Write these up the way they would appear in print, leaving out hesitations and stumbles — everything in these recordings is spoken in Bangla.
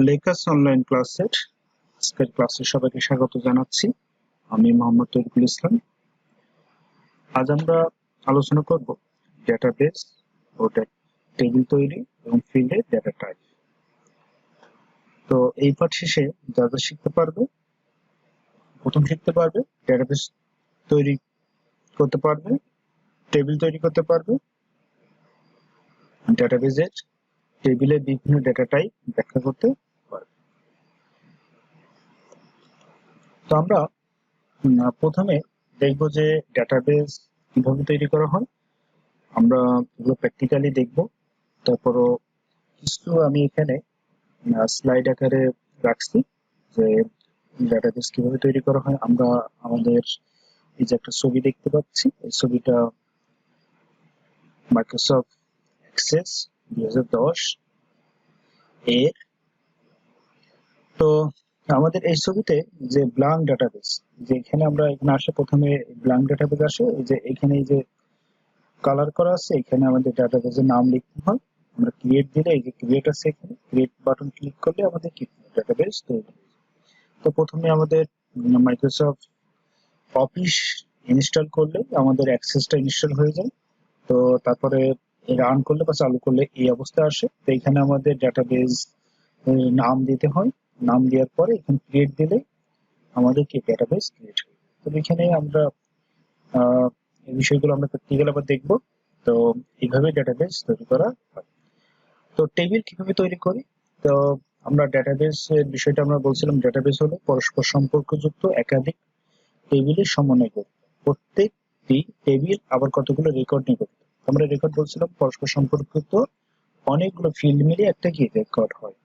লেকাস অনলাইন ক্লাসের আজকের ক্লাসে সবাইকে স্বাগত জানাচ্ছি। আমি মোহাম্মদ তরিকুল ইসলাম। আজ আমরা আলোচনা করব ডেটাবেস ও টেবিল তৈরি এবং ফিল্ডের ডেটা টাইপ। তো এই পাঠ শেষে যারা শিখতে পারবে, প্রথম শিখতে পারবে ডেটাবেস তৈরি করতে পারবে, টেবিল তৈরি করতে পারবে, ডেটাবেসের টেবিলের বিভিন্ন ডেটা টাইপ ব্যাখ্যা করতে পারবে। তো আমরা প্রথমে দেখব যে ডেটাবেস কিভাবে তৈরি করা হয়। আমরা এগুলো প্র্যাকটিক্যালি দেখব। তারপরও কিছু আমি এখানে স্লাইড আকারে রাখছি যে ডেটাবেস কিভাবে তৈরি করা হয়। আমরা আমাদের এই যে একটা ছবি দেখতে পাচ্ছি, এই ছবিটা মাইক্রোসফট অ্যাক্সেস 2010 এর। তো আমাদের এই ছবিতে যে ব্ল্যাঙ্ক ডেটাবেস, যে এখানে আমরা এখানে আসে প্রথমে ব্ল্যাঙ্ক ডেটাবেস আসে, এই যে এখানে এই যে কালার করা আছে, এখানে আমাদের ডেটাবেসের নাম লিখতে হয়। আমরা ক্রিয়েট দিলে এই যে ক্রিয়েট আছে, এখানে ক্রিয়েট বাটন ক্লিক করলে আমাদের কি ডেটাবেস তৈরি। তো প্রথমে আমাদের মাইক্রোসফট অফিস ইনস্টল করলে আমাদের অ্যাক্সেসটা ইনস্টল হয়ে যায়। তো তারপরে রান করলে বা চালু করলে এই অবস্থা আসে। তো এখানে আমাদের ডেটাবেস নাম দিতে হয়। নাম দেওয়ার পরে এখানে ক্রিয়েট দিলে আমাদের কি ডেটাবেস ক্রিয়েট হয়। তো এখানে আমরা এই বিষয়গুলো আমরা প্র্যাকটিক্যাল আবার দেখবো। তো এইভাবে ডেটাবেস তৈরি করা হয়। তো টেবিল কিভাবে তৈরি করি? তো আমরা ডেটাবেস এর বিষয়টা আমরা বলছিলাম, ডেটাবেস হলো পরস্পর সম্পর্কযুক্ত একাধিক টেবিলের সমন্বয় করি। প্রত্যেকটি টেবিল আবার কতগুলো রেকর্ড নিয়ে গঠিত। আমরা রেকর্ড বলছিলাম পরস্পর সম্পর্কিত অনেকগুলো ফিল্ড মিলে একটা কি রেকর্ড হয়।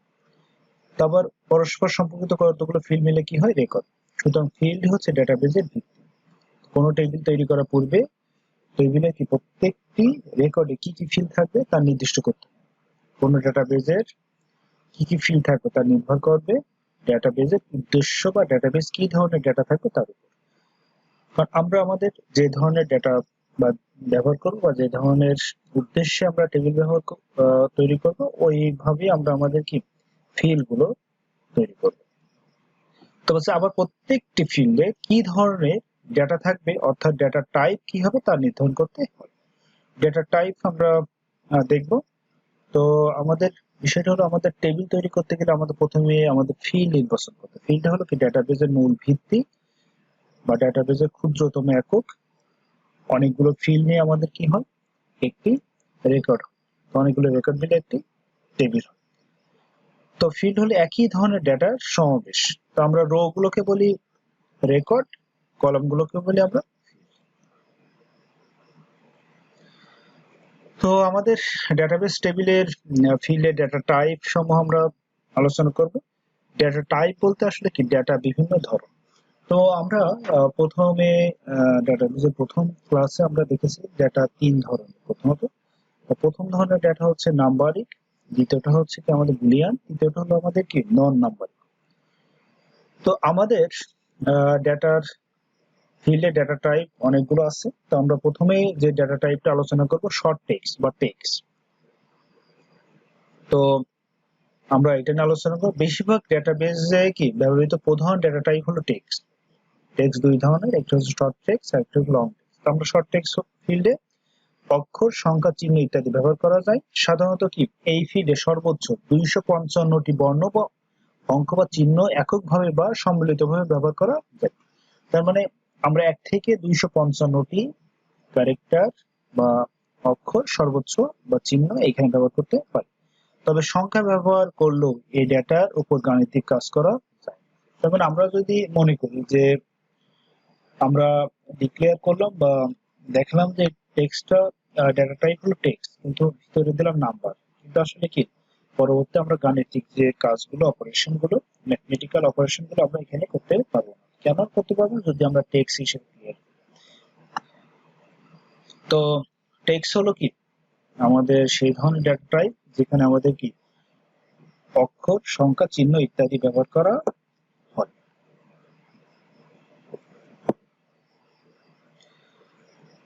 তারপর পরস্পর সম্পর্কিত কতগুলো ফিল্ড মিলে কি হয় রেকর্ড। সুতরাং ফিল্ড হচ্ছে ডেটাবেসের ভিত্তি। কোনো টেবিল তৈরি করার পূর্বে টেবিলে কি প্রত্যেকটি রেকর্ডে কি কি ফিল্ড থাকবে তা নির্দিষ্ট করতে হবে। কোনো ডেটাবেসের কি কি ফিল্ড থাকবে তা নির্ভর করবে ডেটাবেসের উদ্দেশ্য বা ডেটাবেস কি ধরনের ডেটা থাকবে তার উপর। কারণ আমরা আমাদের যে ধরনের ডেটা বা ব্যবহার করবো বা যে ধরনের উদ্দেশ্যে আমরা টেবিল তৈরি করব, ওইভাবেই আমরা আমাদের কি ফিল্ড গুলো তৈরি করব। তো হচ্ছে আবার প্রত্যেকটি ফিল্ডে কি ধরনের ডেটা থাকবে, অর্থাৎ ডেটা টাইপ কি হবে তা নির্ধারণ করতে হয়। ডেটা টাইপ আমরা দেখব। তো আমাদের বিষয়টা হলো, আমাদের টেবিল তৈরি করতে গেলে আমাদের প্রথমে আমাদের ফিল্ড নির্বাচন করতে। ফিল্ডটা হলো কি ডেটাবেসের মূল ভিত্তি বা ডেটাবেসের ক্ষুদ্রতম একক। অনেকগুলো ফিল্ড নিয়ে আমাদের কি হয় একটি রেকর্ড। তো অনেকগুলো রেকর্ড মিলে একটি টেবিল হয়। তো ফিল্ড হলো একই ধরনের ডেটার সমাবেশ। তো আমরা রো গুলোকে বলি রেকর্ড, কলাম গুলোকে বলি আমরা। তো আমাদের ডেটাবেস টেবিলের ফিল্ডের ডেটা টাইপ সমূহ আমরা আলোচনা করব। ডেটা টাইপ বলতে আসলে কি ডেটা বিভিন্ন ধরন। তো আমরা প্রথমে ডেটাবেসের প্রথম ক্লাসে আমরা দেখেছি ডেটা তিন ধরনের। প্রথম ধরনের ডেটা হচ্ছে নাম্বারিক, দ্বিতীয়টা হচ্ছে কি আমাদের বুলিয়ান, তৃতীয়টা হলো আমাদের কি নন নাম্বারিক। তো আমাদের ডেটার ফিল্ডে ডেটা টাইপ অনেকগুলো আছে। তো আমরা প্রথমে যে ডেটা টাইপটা আলোচনা করব শর্ট টেক্সট বা টেক্সট। তো আমরা এটা নিয়ে আলোচনা করব। বেশিরভাগ ডেটাবেসে কি ব্যবহৃত প্রধান ডেটা টাইপ হলো টেক্সট। টেক্সট দুই ধরনের, একটা হচ্ছে শর্ট টেক্সট আর একটা হলো লং টেক্সট। আমরা শর্ট টেক্সট ফিল্ডে অক্ষর, সংখ্যা, চিহ্ন ইত্যাদি ব্যবহার করা যায়। সাধারণত কি এই ফিল্ডে সর্বোচ্চ 255টি বর্ণ বা অঙ্ক বা চিহ্ন এককভাবে বা সম্মিলিতভাবে ব্যবহার করা যায়। তার মানে আমরা 1 থেকে 255টি ক্যারেক্টার বা অক্ষর সর্বোচ্চ বা চিহ্ন এখানে ব্যবহার করতে পারি। তবে সংখ্যা ব্যবহার করলেও এই ডেটার উপর গাণিতিক কাজ করা যায়। তার মানে আমরা যদি মনে করি যে আমরা ডিক্লেয়ার করলাম বা দেখলাম যে টেক্সটটা ডেটা টাইপ হলো টেক্সট, কিন্তু ভিতরে দিলাম নাম্বার, কিন্তু আসলে কি পরবর্তী আমরা গাণিতিক যে কাজগুলো, অপারেশন গুলো, ম্যাথমেটিক্যাল অপারেশন গুলো আমরা এখানে করতে পারবো না। কেন করতে পারবো? যদি আমরা টেক্সট হিসেবে ক্লিয়ার। তো টেক্সট হলো কি আমাদের সেই ধরনের ডেটা টাইপ যেখানে আমাদের কি অক্ষর, সংখ্যা, চিহ্ন ইত্যাদি ব্যবহার করা হয়।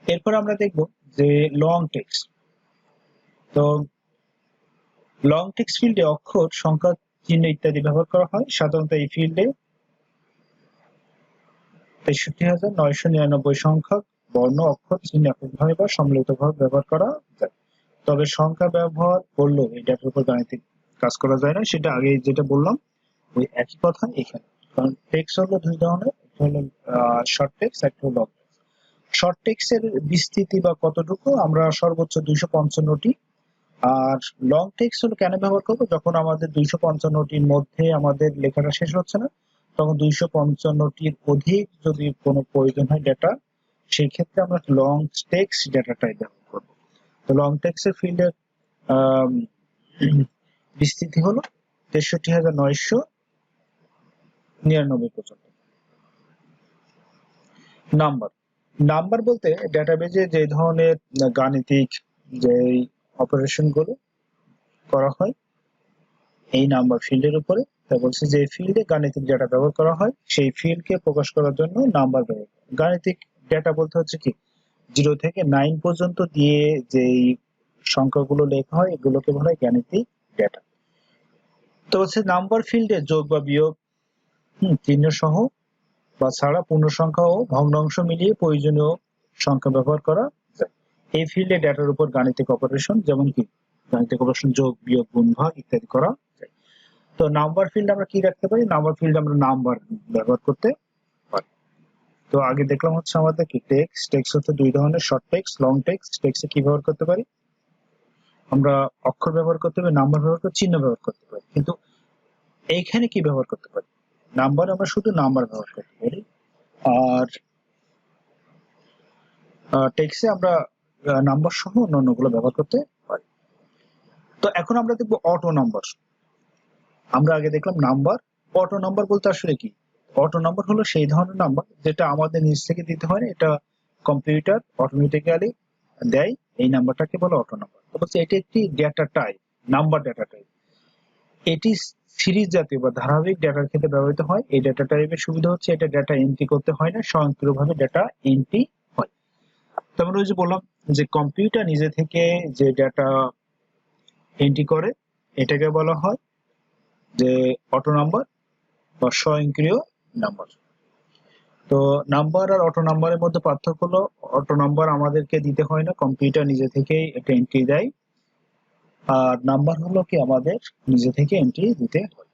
এরপর আমরা দেখব যে লং টেক্সট। তো লং টেক্সট ফিল্ডে অক্ষর, সংখ্যা, চিহ্ন ইত্যাদি ব্যবহার করা হয়। সাধারণত এই ফিল্ডে ৬৩,৯৯৯ সংখ্যক বর্ণ, অক্ষর, চিহ্ন এককভাবে বা সম্মিলিতভাবে ব্যবহার করা যায়। তবে সংখ্যা ব্যবহার করলেও এই ডেটার উপর গাণিতিক কাজ করা যায় না, সেটা আগে যেটা বললাম ওই একই কথা এখানে। কারণ টেক্সট হলো দুই ধরনের, একটা হলো শর্ট টেক্সট, একটা হলো লং টেক্সট। শর্ট টেক্সটের বিস্তৃতি বা কতটুকু, আমরা সর্বোচ্চ 255টি। আর লং টেক্সট হলো কেন ব্যবহার করবো, যখন আমাদের 255টির মধ্যে আমাদের লেখাটা শেষ হচ্ছে না, তখন 255টির অধিক যদি কোনো প্রয়োজন হয় ডেটা, সেই ক্ষেত্রে আমরা লং টেক্সট ডেটা টাইপ ব্যবহার করবো। তো লং টেক্সটের ফিল্ডের বিস্তৃতি হলো ৬৩,৯৯৯ পর্যন্ত। নাম্বার বলতে ডেটাবেজে যে ধরনের গাণিতিক যে অপারেশন গুলো করা হয় এই নাম্বার ফিল্ডের উপরে, তা বলছে যে ফিল্ডে গাণিতিক ডেটা ব্যবহার করা হয়, সেই ফিল্ডকে প্রকাশ করার জন্য নাম্বার ব্যবহার করা। গাণিতিক ডেটা বলতে হচ্ছে কি 0 থেকে 9 পর্যন্ত দিয়ে যেই সংখ্যাগুলো লেখা হয় এগুলোকে বলা হয় গাণিতিক ডেটা। তো হচ্ছে নাম্বার ফিল্ডে যোগ বা বিয়োগ, চিহ্ন সহ বা ছাড়া পূর্ণ সংখ্যা ও ভগ্নাংশ মিলিয়ে প্রয়োজনীয় সংখ্যা ব্যবহার করা যায়। এই ফিল্ডে ডেটার উপর গাণিতিক অপারেশন, যেমন কি গাণিতিক অপারেশন যোগ, বিয়োগ, গুণ, ভাগ ইত্যাদি করা যায়। তো নাম্বার ফিল্ড আমরা কি রাখতে পারি, নাম্বার ফিল্ড আমরা নাম্বার ব্যবহার করতে পারি। তো আগে দেখলাম হচ্ছে আমাদের কি টেক্সট হচ্ছে দুই ধরনের, শর্ট টেক্সট, লং টেক্সট। টেক্সটে কি ব্যবহার করতে পারি, আমরা অক্ষর ব্যবহার করতে পারি, নাম্বার ব্যবহার করতে, চিহ্ন ব্যবহার করতে পারি। কিন্তু এইখানে কি ব্যবহার করতে পারি, নাম্বার আমরা শুধু নাম্বার ব্যবহার করতে পারি, আর টেক্সটে আমরা নাম্বার সহ অন্যান্যগুলো ব্যবহার করতে পারি। তো এখন আমরা দেখব অটো নাম্বার। আমরা আগে দেখলাম নাম্বার, অটো নাম্বার বলতে আসলে কি, অটো নাম্বার হলো সেই ধরনের নাম্বার যেটা আমাদের নিজ থেকে দিতে হয় না, এটা কম্পিউটার অটোমেটিক্যালি দেয়, এই নাম্বারটাকে বলে অটো নাম্বার। তো বলছে এটি একটি data type, number data type. এটি সিরিজ জাতীয় বা ধারাবাহিক ডেটার ক্ষেত্রে ব্যবহৃত হয়। এই ডেটা টাইপের সুবিধা হচ্ছে এটা ডেটা এন্ট্রি করতে হয় না, স্বয়ংক্রিয়ভাবে ডেটা এন্ট্রি হয়। তেমন ওই যে বললাম যে কম্পিউটার নিজে থেকে যে ডেটা এন্ট্রি করে এটাকে বলা হয় যে অটো নাম্বার বা স্বয়ংক্রিয় নাম্বার। তো নাম্বার আর অটো নাম্বারের মধ্যে পার্থক্য হলো অটো নাম্বার আমাদেরকে দিতে হয় না, কম্পিউটার নিজে থেকেই এটা এন্ট্রি দেয়, আর নাম্বার হলো কি আমাদের নিজে থেকে এন্ট্রি দিতে হয়।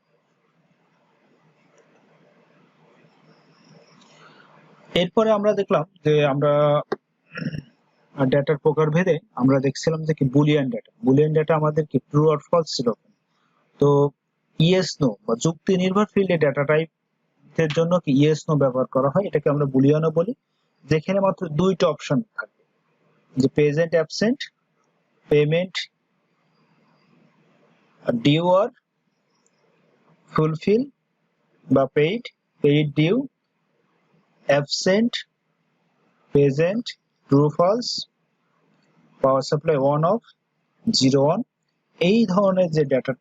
এরপরে আমরা দেখলাম যে আমরা ডেটার প্রকার ভেদে আমরা দেখছিলাম যে কি বুলিয়ান ডেটা আমাদের কি ট্রু আর ফলস ছিল। তো ইয়েস নো বা যুক্তি নির্ভর ফিল্ডে ডেটা টাইপ এর জন্য কি ইয়েস নো ব্যবহার করা হয়, এটাকে আমরা বুলিয়ানও বলি, যেখানে মাত্র দুইটা অপশন থাকে, যে প্রেজেন্ট অ্যাবসেন্ট, পেমেন্ট ডিউ আর ফুলফিল বা paid due, absent, present, true false, power supply on off, 0 on. এই ধরনের যে ডেটা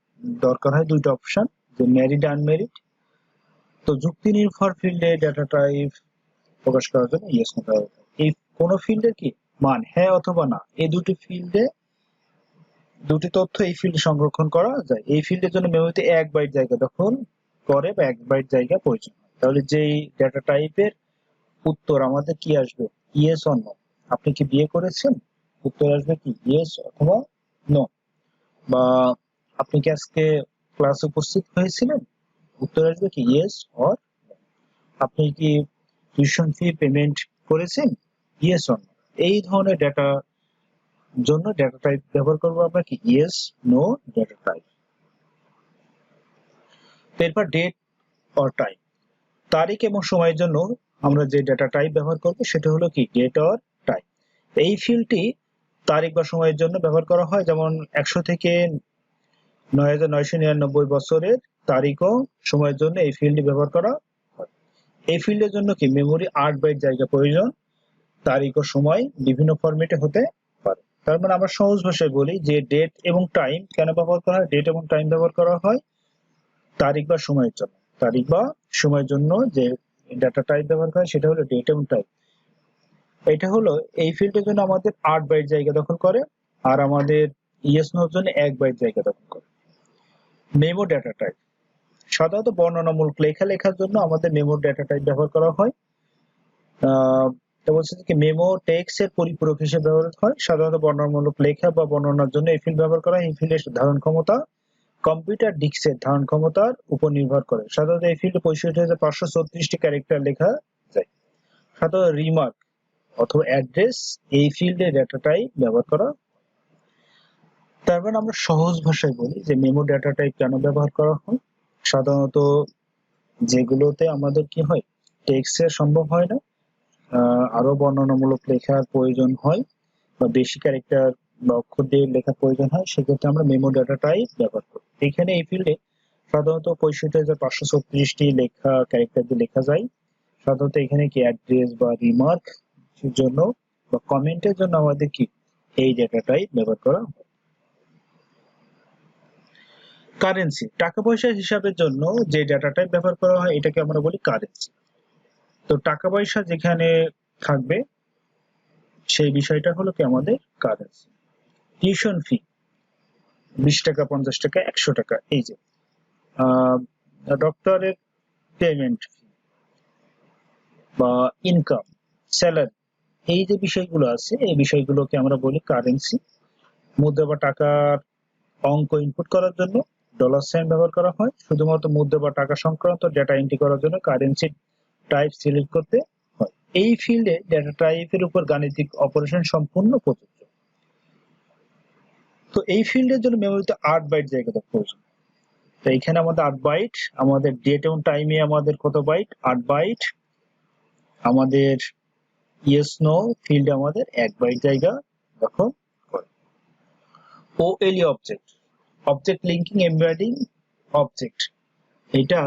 দরকার হয় দুইটা অপশন, যে মেরিট আনমেরিট। তো যুক্তি নির্ভর ফিল্ডে ডেটা টাইপ প্রকাশ করার জন্য ইয়েস নো ব্যবহার হয়। এই কোন ফিল্ডের কি মান হ্যাঁ অথবা না, এই দুটি ফিল্ডে দুটি তথ্য এই ফিল্ডে সংরক্ষণ করা যায়। এই ফিল্ডের জন্য মেমোরিতে 1 বাইট জায়গা দখল করে বা 1 বাইট জায়গা প্রয়োজন হয়। তাহলে যেই ডেটা টাইপের উত্তর আমাদের কি আসবে, ইয়েস অর নো। আপনি কি বিয়ে করেছেন, উত্তর আসবে কি ইয়েস অথবা নো। বা আপনি কি আজকে ক্লাসে উপস্থিত হয়েছিলেন, উত্তর আসবে কি ইয়েস অর নো। আপনি কি টিউশন ফি পেমেন্ট করেছেন, ইয়েস অর নো। এই ধরনের ডেটা জন্য ডেটা টাইপ ব্যবহার করব আমরা কি ইয়েস নো ডেটা টাইপ। এরপর ডেট অর টাইম, তারিখ এবং সময়ের জন্য আমরা যে ডেটা টাইপ ব্যবহার করব সেটা হলো কি ডেট অর টাইম। এই ফিল্ডটি তারিখ বা সময়ের জন্য ব্যবহার করা হয়, যেমন 100 থেকে 9999 বছরের তারিখ ও সময়ের জন্য এই ফিল্ডটি ব্যবহার করা হয়। এই ফিল্ডের জন্য কি মেমোরি 8 বাইট জায়গা প্রয়োজন, তারিখ ও সময় বিভিন্ন ফরম্যাটে হতে পারে। তার মানে আমরা সহজ ভাষায় বলি যে ডেট এবং টাইম কেন ব্যবহার করা হয়, ডেট এবং টাইম ব্যবহার করা হয় তারিখ বা সময়ের জন্য। তারিখ বা সময়ের জন্য যে ডাটা টাইপ ব্যবহার করা হয় সেটা হলো ডেট এবং টাইম। এটা হলো এই ফিল্ডের জন্য আমাদের 8 বাইট জায়গা দখল করে, আর আমাদের ইয়েস নোর জন্য 1 বাইট জায়গা দখল করে। মেমো ডাটা টাইপ, সাধারণত বর্ণনামূলক লেখা লেখার জন্য আমাদের মেমো ডেটা টাইপ ব্যবহার করা হয়। তো বলছে যে মেমো টেক্সট এর পরিপূরক হিসেবে ব্যবহৃত হয়। সাধারণত বর্ণনামূলক লেখা বা বর্ণনার জন্য এই ফিল্ড ব্যবহার করা হয়। এই ফিল্ডের ধারণ ক্ষমতা কম্পিউটার ডিস্কের ধারণ ক্ষমতার উপর নির্ভর করে। সাধারণত এই ফিল্ডে 65,536টি ক্যারেক্টার লেখা যায়। সাধারণত রিমার্ক অথবা অ্যাড্রেস এই ফিল্ডে ডেটা টাইপ ব্যবহার করা। তারপর আমরা সহজ ভাষায় বলি যে মেমো ডেটা টাইপ কেন ব্যবহার করা হয়। সাধারণত যেগুলোতে আমাদের কি হয়, টেক্সট এর সম্ভব হয় না, আরো বর্ণনামূলক লেখার প্রয়োজন হয় বা বেশি ক্যারেক্টার বা অক্ষর দিয়ে লেখার প্রয়োজন হয়, সেক্ষেত্রে আমরা মেমো ডেটা টাইপ ব্যবহার করি। এখানে এই ফিল্ডে সাধারণত 65,536টি লেখা ক্যারেক্টার দিয়ে লেখা যায়। সাধারণত এখানে কি অ্যাড্রেস বা রিমার্ক জন্য বা কমেন্টের জন্য আমাদের কি এই ডেটা টাইপ ব্যবহার করা হয়। কারেন্সি টাকা পয়সার হিসাবের জন্য যে ডেটা টাইপ ব্যবহার করা হয় এটাকে আমরা বলি কারেন্সি। তো টাকা পয়সা যেখানে থাকবে সেই বিষয়টা হলো কি আমাদের কারেন্সি। টিউশন ফি 20 টাকা, 50 টাকা, 100 টাকা, এই যে ডক্টরের পেমেন্ট বা ইনকাম, স্যালারি, এই যে বিষয়গুলো আছে এই বিষয়গুলোকে আমরা বলি কারেন্সি। মুদ্রা বা টাকার অঙ্ক ইনপুট করার জন্য ডলার সাইন ব্যবহার করা হয়। শুধুমাত্র মুদ্রা বা টাকা সংক্রান্ত ডেটা এন্ট্রি করার জন্য কারেন্সি টাইপ সিলেক্ট করতে হয়। এই ফিল্ডে ডেটা টাইপের উপর গাণিতিক অপারেশন সম্পূর্ণ প্রযোজ্য। তো এই ফিল্ডের জন্য মেমোরিতে 8 বাইট জায়গা প্রয়োজন। তো এখানে আমাদের 8 বাইট, আমাদের ডেট এবং টাইমে আমাদের কত বাইট, 8 বাইট, আমাদের ইয়েস নো ফিল্ডে আমাদের 1 বাইট জায়গা দখল করে। ওএলই object, object linking embedding object, এটা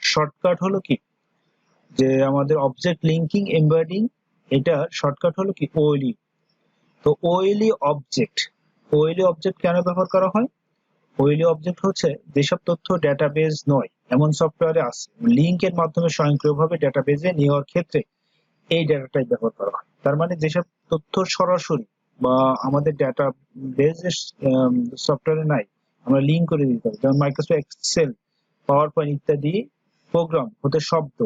শর্টকাট হলো কি যে আমাদের অবজেক্ট লিঙ্কিং এমবেডিং, এটা শর্টকাট হলো কি ওএলই। তো ওএলই অবজেক্ট, ওএলই অবজেক্ট কেন ব্যবহার করা হয়? ওএলই অবজেক্ট হচ্ছে যেসব তথ্য ডেটাবেজ নয় এমন সফটওয়্যারে আছে, লিঙ্কের মাধ্যমে স্বয়ংক্রিয়ভাবে ডেটাবেজে নেওয়ার ক্ষেত্রে এই ডেটা টাইপ ব্যবহার করা হয়। তার মানে যেসব তথ্য সরাসরি বা আমাদের ডেটাবেজ সফটওয়্যারে নাই, আমরা লিঙ্ক করে দিতে পারি। যেমন মাইক্রোসফট এক্সেল, পাওয়ার পয়েন্ট ইত্যাদি প্রোগ্রাম হতে শব্দ,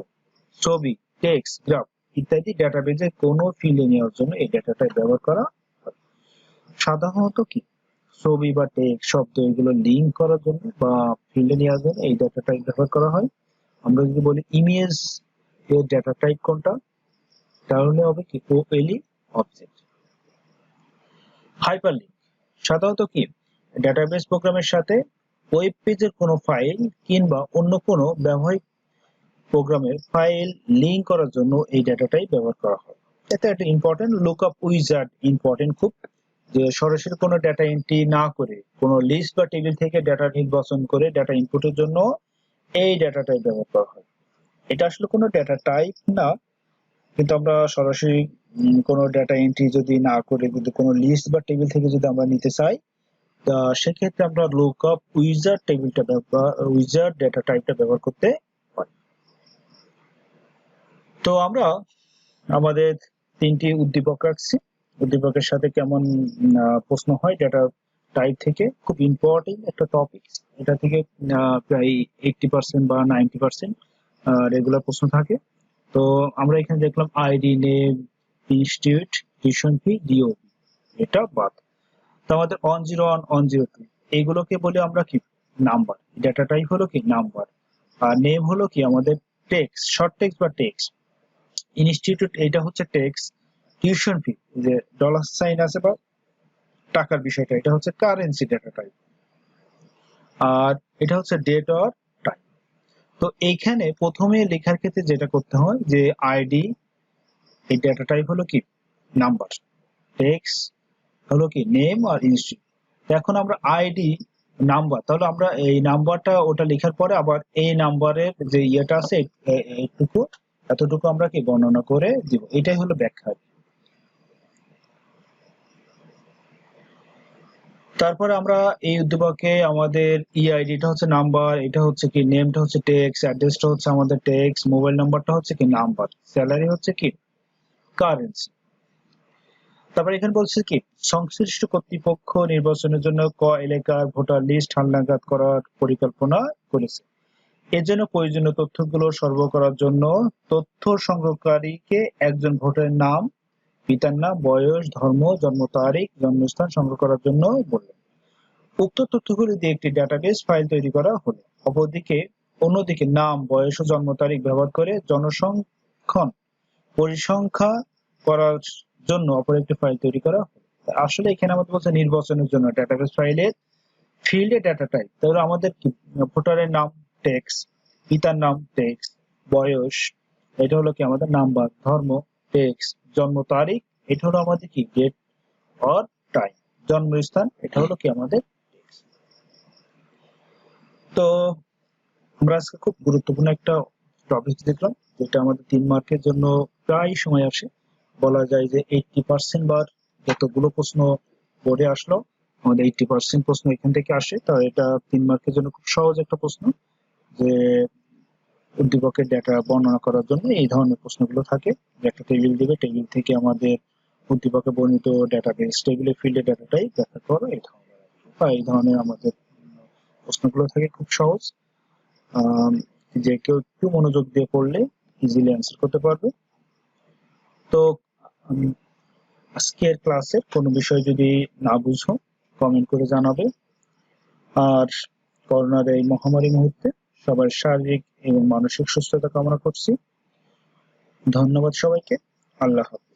ছবি, টেক্সট, গ্রাফ ইত্যাদি ডেটাবেজে কোনো ফিল্ডে নেওয়ার জন্য এই ডেটা টাইপ ব্যবহার করা হয়। সাধারণত কি ছবি বা টেক্সট, শব্দ এগুলো লিঙ্ক করার জন্য বা ফিল্ডে নেওয়ার জন্য এই ডেটা টাইপ ব্যবহার করা হয়। আমরা যদি বলি ইমেজ এর ডেটা টাইপ কোনটা, তাহলে হবে কি ওএলই অবজেক্ট। হাইপারলিংক সাধারণত কি ডেটাবেস প্রোগ্রামের সাথে ওয়েব পেজের কোনো ফাইল কিংবা অন্য কোনো ব্যবহারিক প্রোগ্রামের ফাইল লিঙ্ক করার জন্য এই ডেটা টাইপ ব্যবহার করা হয়। এটা একটা ইম্পর্টেন্ট লুকআপ উইজার্ড, ইম্পর্টেন্ট খুব, যে সরাসরি কোনো ডেটা এন্ট্রি না করে কোনো লিস্ট বা টেবিল থেকে ডেটা নির্বাচন করে ডেটা ইনপুটের জন্য এই ডেটা টাইপ ব্যবহার করা হয়। এটা আসলে কোনো ডেটা টাইপ না, কিন্তু আমরা সরাসরি কোনো ডেটা এন্ট্রি যদি না করে যদি কোনো লিস্ট বা টেবিল থেকে যদি আমরা নিতে চাই, সেক্ষেত্রে আমরা লুকআপ উইজার্ড টেবিলটা উইজার্ড ডেটা টাইপটা ব্যবহার করতে পারি। তো আমরা আমাদের 3টি উদ্দীপক রাখছি। উদ্দীপকের সাথে কেমন প্রশ্ন হয় ডেটা টাইপ থেকে, খুব ইম্পর্টেন্ট একটা টপিক। এটা থেকে প্রায় 80% বা 90% রেগুলার প্রশ্ন থাকে। তো আমরা এখানে দেখলাম ID, name, institute, tuition fee, DOB, এটা বাদ। তো আমাদের 101, 102 এইগুলোকে বলি আমরা কি নাম্বার। ডেটা টাইপ হলো কি নাম্বার। আর নেম হলো কি আমাদের টেক্সট, শর্ট টেক্সট বা টেক্সট। ইনস্টিটিউট এটা হচ্ছে টেক্সট। টিউশন ফি যে ডলার সাইন আছে বা টাকার বিষয়টা, এটা হচ্ছে কারেন্সি ডেটা টাইপ। আর এটা হচ্ছে ডেট অর টাইম। তো এইখানে প্রথমে লেখার ক্ষেত্রে যেটা করতে হয় যে আইডি, এই ডেটা টাইপ হলো কি নাম্বার, টেক্সট হলো কি নেম আর ইনস্টিটিউট। এখন আমরা আইডি নাম্বার, তাহলে আমরা এই নাম্বারটা ওটা লেখার পরে আবার এই নাম্বারের যে ইয়েটা আছে এতটুকু আমরা কি বর্ণনা করে দিব, এটাই হলো ব্যাখ্যা। তারপরে আমরা এই উদ্দীপকে আমাদের ইআইডিটা হচ্ছে নাম্বার, এটা হচ্ছে কি নেমটা হচ্ছে টেক্সট, অ্যাড্রেসটা হচ্ছে আমাদের টেক্সট, মোবাইল নাম্বারটা হচ্ছে কি নাম্বার, স্যালারি হচ্ছে কি কারেন্সি। তারপরে এখানে বলছে কি সংশ্লিষ্ট কর্তৃপক্ষ নির্বাচনের জন্য ক এলাকার ভোটার লিস্ট হালনাগাদ করার পরিকল্পনা করেছে। এর জন্য প্রয়োজনীয় তথ্যগুলো সরবরাহ করার জন্য তথ্য সংগ্রহকারীকে একজন ভোটারের নাম, পিতার নাম, বয়স, ধর্ম, জন্ম তারিখ, জন্মস্থান সংগ্রহ করার জন্য বললেন। উক্ত তথ্যগুলি দিয়ে একটি ডাটাবেস ফাইল তৈরি করা হলো। অন্যদিকে নাম, বয়স ও জন্ম তারিখ ব্যবহার করে জনসংখ্যন পরিসংখ্যা করার জন্য অপর একটি ফাইল তৈরি করা হলো। আসলে এখানে আমাদের বলছে নির্বাচনের জন্য ডাটাবেস ফাইলের ফিল্ডে ডাটা টাইপ। তাহলে আমাদের কি ভোটারের নাম টেক্সট, পিতার নাম টেক্সট, বয়স এটা হলো কি আমাদের নাম্বার, ধর্ম টেক্সট, জন্ম তারিখ এটা হলো আমাদের কি ডেট অর টাইম, জন্মস্থান এটা হলো কি আমাদের টেক্সট। তো আমরা আজকে খুব গুরুত্বপূর্ণ একটা টপিক দেখলাম, যেটা আমাদের 3 মার্কের জন্য প্রায় সময় আসে। বলা যায় যে 80% বার যতগুলো প্রশ্ন বোর্ডে আসলো আমাদের 80% প্রশ্ন এখান থেকে আসে। তো এটা 3 মার্কের জন্য খুব সহজ একটা প্রশ্ন, যে উদ্দীপকের ডেটা বর্ণনা করার জন্য এই ধরনের প্রশ্নগুলো থাকে। যে একটা টেবিল দিবে, টেবিল থেকে আমাদের উদ্দীপকে বর্ণিত ডেটাবেস টেবিলের ফিল্ডের ডেটাটাই ব্যাখ্যা করো, এই ধরনের আমাদের প্রশ্নগুলো থাকে খুব সহজ। যে কেউ একটু মনোযোগ দিয়ে পড়লে ইজিলি অ্যান্সার করতে পারবে। তো আজকের ক্লাসের কোনো বিষয় যদি না বুঝো কমেন্ট করে জানাবে। আর করোনার এই মহামারী মুহূর্তে সবার শারীরিক এবং মানসিক সুস্থতা কামনা করছি। ধন্যবাদ সবাইকে। আল্লাহ হাফেজ।